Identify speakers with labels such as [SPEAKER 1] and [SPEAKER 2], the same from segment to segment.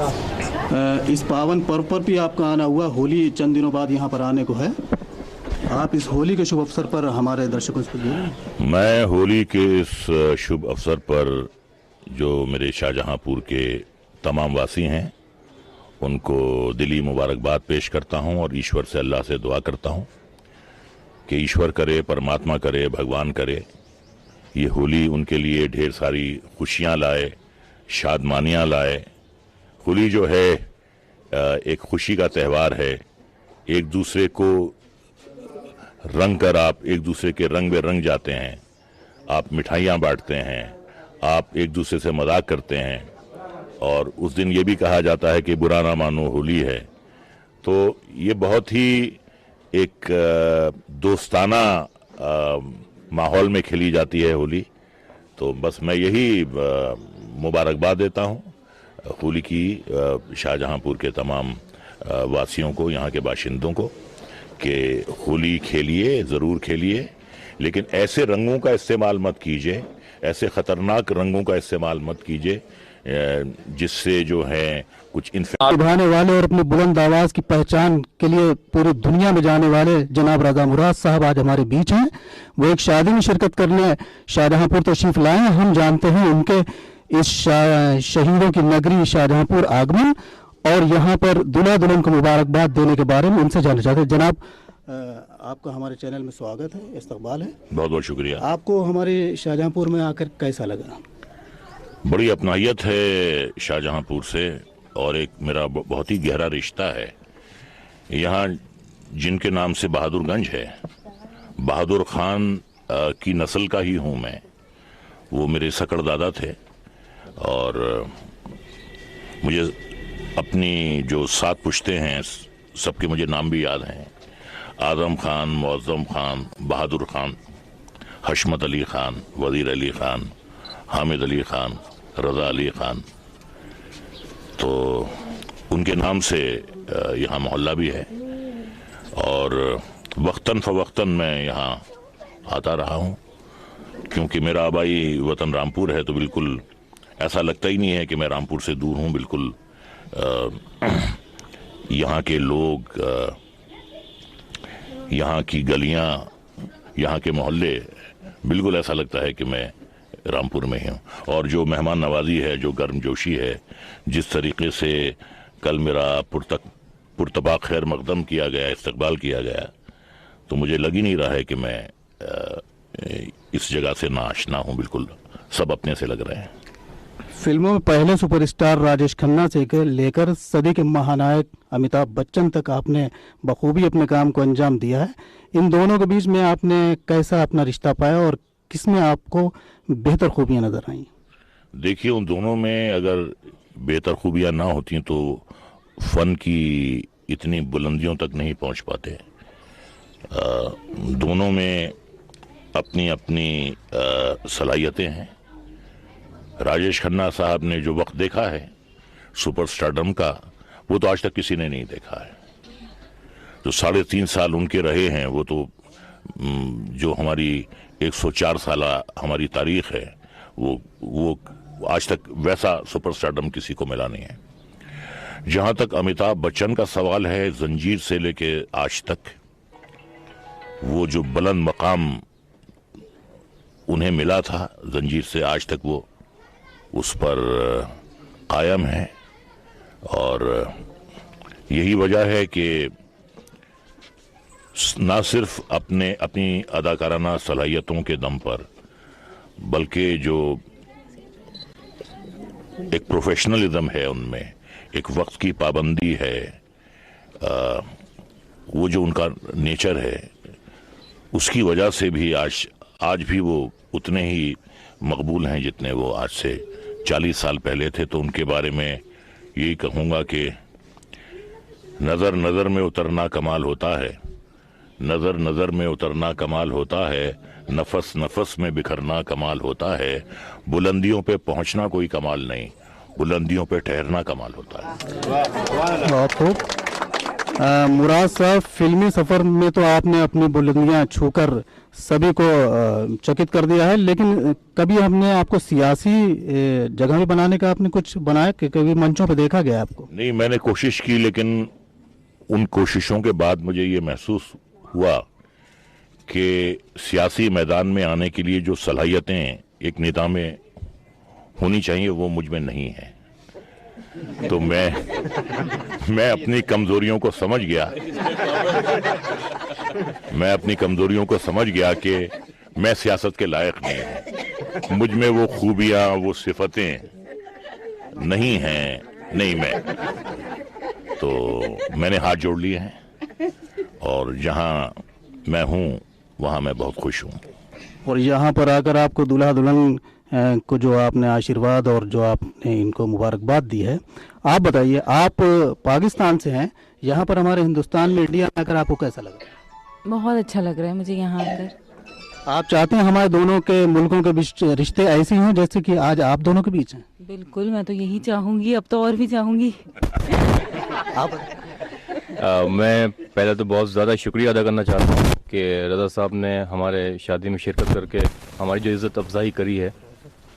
[SPEAKER 1] इस पावन पर्व पर भी आपका आना हुआ, होली चंद दिनों बाद यहाँ पर आने को है। आप इस होली के शुभ अवसर पर हमारे दर्शकों से बोलें।
[SPEAKER 2] मैं होली के इस शुभ अवसर पर जो मेरे शाहजहांपुर के तमाम वासी हैं उनको दिली मुबारकबाद पेश करता हूं और ईश्वर से, अल्लाह से दुआ करता हूं कि ईश्वर करे, परमात्मा करे, भगवान करे, ये होली उनके लिए ढेर सारी खुशियां लाए, शादमानियां लाए। होली जो है एक खुशी का त्यौहार है। एक दूसरे को रंग कर आप एक दूसरे के रंग में रंग जाते हैं, आप मिठाइयाँ बांटते हैं, आप एक दूसरे से मजाक करते हैं और उस दिन ये भी कहा जाता है कि बुरा ना मानो होली है। तो ये बहुत ही एक दोस्ताना माहौल में खेली जाती है होली। तो बस मैं यही मुबारकबाद देता हूँ होली की शाहजहांपुर के तमाम वासियों को, यहाँ के बाशिंदों को, कि होली खेलिए, ज़रूर खेलिए, लेकिन ऐसे रंगों का इस्तेमाल मत कीजिए, ऐसे ख़तरनाक रंगों का इस्तेमाल मत कीजिए जिससे जो है कुछ
[SPEAKER 1] निभाने वाले और अपनी बुलंद आवाज़ की पहचान के लिए पूरी दुनिया में जाने वाले जनाब रज़ा मुराद साहब आज हमारे बीच हैं। वो एक शादी में शिरकत करने शाहजहांपुर तशरीफ लाए हैं। हम जानते हैं उनके इस शहीदों की नगरी शाहजहांपुर आगमन और यहाँ पर दूल्हा दुल्हन को मुबारकबाद देने के बारे में उनसे जानना चाहते हैं। जनाब, आपका हमारे चैनल में स्वागत है, इस्तकबाल है।
[SPEAKER 2] बहुत बहुत शुक्रिया।
[SPEAKER 1] आपको हमारे शाहजहांपुर में आकर कैसा लगा?
[SPEAKER 2] बड़ी अपनाहियत है शाहजहांपुर से और एक मेरा बहुत ही गहरा रिश्ता है। यहाँ जिनके नाम से बहादुरगंज है, बहादुर खान की नस्ल का ही हूँ मैं। वो मेरे सकड़ दादा थे और मुझे अपनी जो 7 पुश्ते हैं सबके मुझे नाम भी याद हैं। आजम खान, मुअज़्ज़म खान, बहादुर खान, हशमत अली खान, वज़ीर अली खान, हामिद अली खान, रज़ा अली खान। तो उनके नाम से यहाँ मोहल्ला भी है और वक्तन फ़वक्तन मैं यहाँ आता रहा हूँ, क्योंकि मेरा आबाई वतन रामपुर है। तो बिल्कुल ऐसा लगता ही नहीं है कि मैं रामपुर से दूर हूँ। बिल्कुल यहाँ के लोग, यहाँ की गलियाँ, यहाँ के मोहल्ले, बिल्कुल ऐसा लगता है कि मैं रामपुर में हूँ। और जो मेहमान नवाजी है, जो गर्मजोशी है, जिस तरीके से कल मेरा पुरतबा खैर मकदम किया गया, इस्तकबाल किया गया, तो मुझे लग ही नहीं रहा है कि मैं इस जगह से नाआशना हूँ। बिल्कुल सब अपने से लग रहे हैं।
[SPEAKER 1] फिल्मों में पहले सुपरस्टार राजेश खन्ना से लेकर सदी के महानायक अमिताभ बच्चन तक आपने बखूबी अपने काम को अंजाम दिया है। इन दोनों के बीच में आपने कैसा अपना रिश्ता पाया और किसमें आपको बेहतर खूबियां नजर आई?
[SPEAKER 2] देखिए, उन दोनों में अगर बेहतर खूबियां ना होती तो फन की इतनी बुलंदियों तक नहीं पहुंच पाते। दोनों में अपनी अपनी सलाहियतें हैं। राजेश खन्ना साहब ने जो वक्त देखा है सुपरस्टारडम का, वो तो आज तक किसी ने नहीं देखा है। जो 3.5 साल उनके रहे हैं, वो तो जो हमारी 104 साल हमारी तारीख है, वो आज तक वैसा सुपरस्टारडम किसी को मिला नहीं है। जहां तक अमिताभ बच्चन का सवाल है, जंजीर से लेके आज तक वो जो बुलंद मकाम उन्हें मिला था, जंजीर से आज तक वो उस पर कायम है। और यही वजह है कि ना सिर्फ अपनी अदाकाराना सलाहियतों के दम पर, बल्कि जो एक प्रोफेशनलिज्म है उनमें, एक वक्त की पाबंदी है, वो जो उनका नेचर है, उसकी वजह से भी आज भी वो उतने ही मकबूल हैं जितने वो आज से 40 साल पहले थे। तो उनके बारे में यही कहूँगा कि नज़र नज़र में उतरना कमाल होता है, नज़र नज़र में उतरना कमाल होता है, नफस नफस में बिखरना कमाल होता है, बुलंदियों पे पहुंचना कोई कमाल नहीं, बुलंदियों पे ठहरना कमाल होता है।
[SPEAKER 1] बहुत खूब। मुराद साहब, फिल्मी सफर में तो आपने अपनी बुलंदियां छूकर सभी को चकित कर दिया है, लेकिन कभी हमने आपको सियासी जगह भी बनाने का आपने कुछ बनाया कि कभी मंचों पर देखा गया आपको?
[SPEAKER 2] नहीं, मैंने कोशिश की, लेकिन उन कोशिशों के बाद मुझे ये महसूस हुआ कि सियासी मैदान में आने के लिए जो सलाहियतें एक नेता में होनी चाहिए वो मुझ में नहीं है। तो मैं अपनी कमजोरियों को समझ गया। मैं अपनी कमजोरियों को समझ गया कि मैं सियासत के लायक नहीं हूं। मुझ में वो खूबियां, वो सिफतें नहीं हैं, नहीं मैं। तो मैंने हाथ जोड़ लिए हैं और जहां मैं हूं वहां मैं बहुत खुश हूं।
[SPEAKER 1] और यहाँ पर आकर आपको दूल्हा दुल्हन को जो आपने आशीर्वाद और जो आपने इनको मुबारकबाद दी है, आप बताइए, आप पाकिस्तान से हैं, यहाँ पर हमारे हिंदुस्तान में इंडिया में आकर आपको कैसा लगा?
[SPEAKER 3] बहुत अच्छा लग रहा है मुझे यहाँ आकर।
[SPEAKER 1] आप चाहते हैं हमारे दोनों के मुल्कों के बीच रिश्ते ऐसे हों जैसे कि आज आप दोनों के बीच हैं?
[SPEAKER 3] बिल्कुल, मैं तो यही चाहूँगी, अब तो और भी चाहूँगी।
[SPEAKER 1] आप
[SPEAKER 4] मैं पहले तो बहुत ज़्यादा शुक्रिया अदा करना चाहता हूँ कि रज़ा साहब ने हमारे शादी में शिरकत करके हमारी जो इज़्ज़त अफजाई करी है।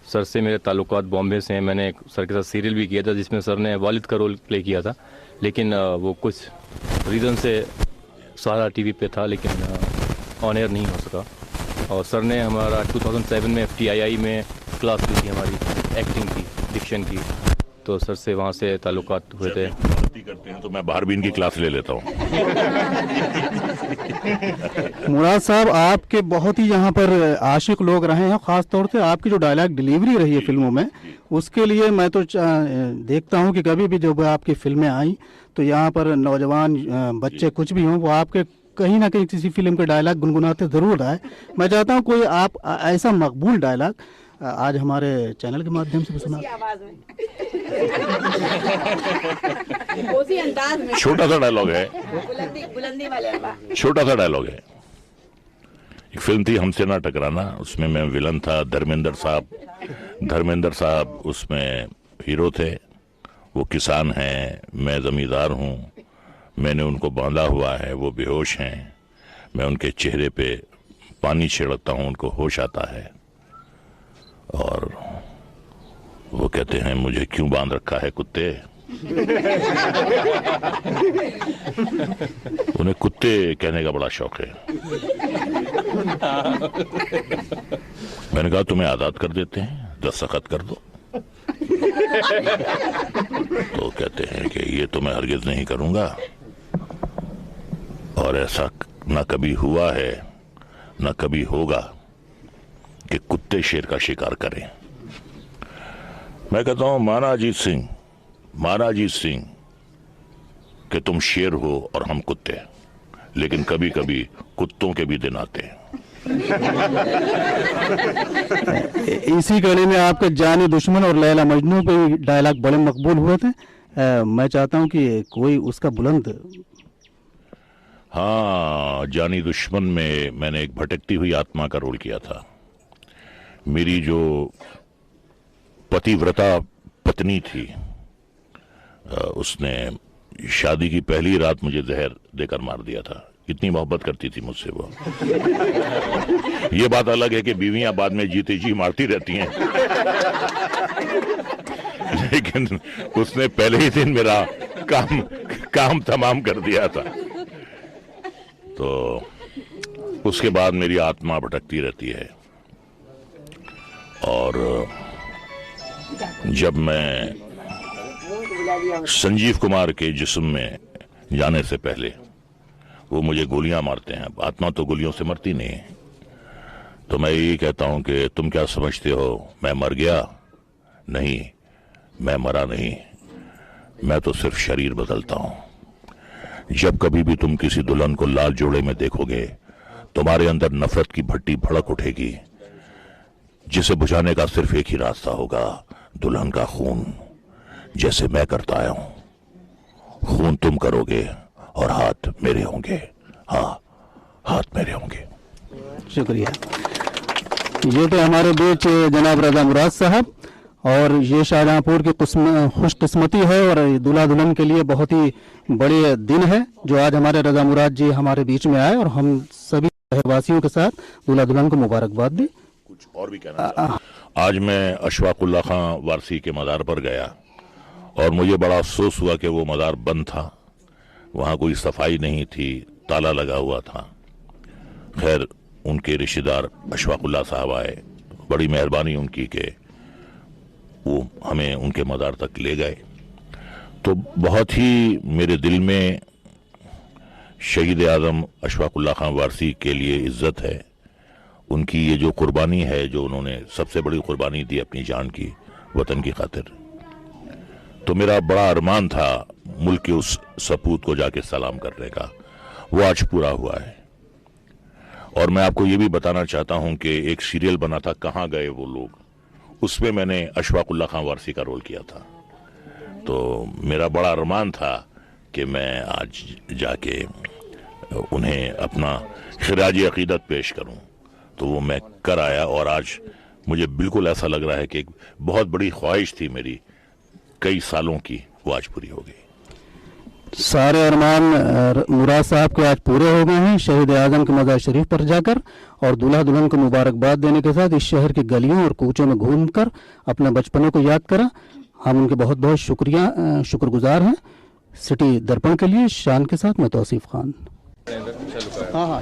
[SPEAKER 4] सर से मेरे ताल्लुकात बॉम्बे से हैं। मैंने सर के साथ सीरियल भी किया था जिसमें सर ने वालिद का रोल प्ले किया था, लेकिन वो कुछ रीज़न से सारा टीवी पे था लेकिन ऑन एयर नहीं हो सका। और सर ने हमारा 2007 में FTII में क्लास ली थी हमारी एक्टिंग की, डिक्शन की, तो सर से वहाँ से ताल्लुकात हुए थे।
[SPEAKER 2] गलती करते हैं तो मैं बाहर भी इनकी क्लास ले लेता हूँ।
[SPEAKER 1] मुराद साहब, आपके बहुत ही यहाँ पर आशिक लोग रहे हैं, खास तौर से आपकी जो डायलॉग डिलीवरी रही है फिल्मों में, उसके लिए मैं तो देखता हूँ कि कभी भी जब आपकी फिल्में आई तो यहाँ पर नौजवान बच्चे कुछ भी हों, वो आपके कहीं ना कहीं किसी फिल्म के डायलॉग गुनगुनाते ज़रूर आए। मैं चाहता हूँ कोई आप ऐसा मकबूल डायलॉग आज हमारे चैनल के माध्यम से सुना।
[SPEAKER 2] छोटा सा डायलॉग है, छोटा सा डायलॉग है। एक फिल्म थी हमसे ना टकराना, उसमें मैं विलन था। धर्मेंद्र साहब उसमें हीरो थे। वो किसान हैं, मैं जमींदार हूँ। मैंने उनको बांधा हुआ है, वो बेहोश हैं। मैं उनके चेहरे पे पानी छिड़कता हूँ, उनको होश आता है और वो कहते हैं मुझे क्यों बांध रखा है कुत्ते। उन्हें कुत्ते कहने का बड़ा शौक है। मैंने कहा तुम्हें आज़ाद कर देते हैं, दस्तखत कर दो। तो कहते हैं कि ये तो मैं हरगिज नहीं करूंगा और ऐसा ना कभी हुआ है ना कभी होगा कि कुत्ते शेर का शिकार करें। मैं कहता हूं माना अजीत सिंह कि तुम शेर हो और हम कुत्ते, लेकिन कभी कभी कुत्तों के भी दिन आते हैं।
[SPEAKER 1] इसी कड़ी में आपके जानी दुश्मन और लैला मजनू पे डायलॉग बड़े मकबूल हुए थे। मैं चाहता हूं कि कोई उसका बुलंद।
[SPEAKER 2] हाँ, जानी दुश्मन में मैंने एक भटकती हुई आत्मा का रोल किया था। मेरी जो पतिव्रता पत्नी थी, उसने शादी की पहली रात मुझे जहर देकर मार दिया था। इतनी मोहब्बत करती थी मुझसे वो। ये बात अलग है कि बीवियां बाद में जीते जी मारती रहती हैं, लेकिन उसने पहले ही दिन मेरा काम तमाम कर दिया था। तो उसके बाद मेरी आत्मा भटकती रहती है। और जब मैं संजीव कुमार के जिस्म में जाने से पहले वो मुझे गोलियां मारते हैं, आत्मा तो गोलियों से मरती नहीं है, तो मैं यही कहता हूं कि तुम क्या समझते हो मैं मर गया? नहीं, मैं मरा नहीं, मैं तो सिर्फ शरीर बदलता हूं। जब कभी भी तुम किसी दुल्हन को लाल जोड़े में देखोगे, तुम्हारे अंदर नफरत की भट्टी भड़क उठेगी, जिसे बुझाने का सिर्फ एक ही रास्ता होगा, दुल्हन का खून। जैसे मैं करता आया हूं, खून तुम करोगे और हाथ मेरे होंगे। हाँ, हाथ मेरे होंगे।
[SPEAKER 1] शुक्रिया। ये तो हमारे बीच जनाब रज़ा मुराद साहब। और ये शाहजहांपुर की खुशकिस्मती है और दूल्हा दुल्हन के लिए बहुत ही बड़े दिन है जो आज हमारे रजा मुराद जी हमारे बीच में आए और हम सभी शहरवासियों के साथ दूल्हा दुल्हन को मुबारकबाद दी।
[SPEAKER 2] कुछ और भी कहना चाहता हूं। आज मैं अशफाकुल्ला खां वारसी के मज़ार पर गया और मुझे बड़ा अफसोस हुआ कि वो मज़ार बंद था, वहाँ कोई सफाई नहीं थी, ताला लगा हुआ था। खैर उनके रिश्तेदार अशफाकुल्ला साहब आए, बड़ी मेहरबानी उनकी कि वो हमें उनके मज़ार तक ले गए। तो बहुत ही मेरे दिल में शहीद आज़म अशफाकुल्ला खां वारसी के लिए इज्जत है। उनकी ये जो कुर्बानी है, जो उन्होंने सबसे बड़ी कुर्बानी दी अपनी जान की वतन की खातिर, तो मेरा बड़ा अरमान था मुल्क के उस सपूत को जाके सलाम करने का, वो आज पूरा हुआ है। और मैं आपको ये भी बताना चाहता हूं कि एक सीरियल बना था कहाँ गए वो लोग, उसमें मैंने अशफाकुल्ला खां वारसी का रोल किया था। तो मेरा बड़ा अरमान था कि मैं आज जाके उन्हें अपना खिराज अकीदत पेश करूं, तो वो मैं कर आया और आज मुझे बिल्कुल ऐसा लग रहा है कि एक बहुत बड़ी ख्वाहिश थी मेरी कई सालों की, वो आज पूरी हो गई।
[SPEAKER 1] सारे अरमान मुराद साहब के आज पूरे हो गए हैं शहीद आजम के मज़ार शरीफ पर जाकर, और दूल्हा दुल्हन को मुबारकबाद देने के साथ इस शहर की गलियों और कूचों में घूमकर अपने बचपनों को याद करा। हम उनके बहुत बहुत शुक्रगुजार हैं। सिटी दर्पण के लिए शान के साथ मैं तौसीफ खान। हाँ,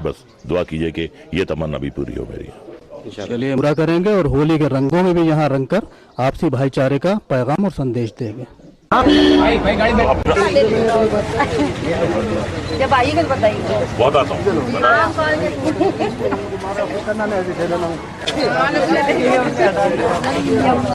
[SPEAKER 2] बस दुआ कीजिए कि ये तमन्ना भी पूरी हो मेरी।
[SPEAKER 1] चलिए पूरा करेंगे और होली के रंगों में भी यहाँ रंग कर आपसी भाईचारे का पैगाम और संदेश देंगे।
[SPEAKER 5] जब आइएगा तो बताइए।
[SPEAKER 2] बहुत आता हूँ।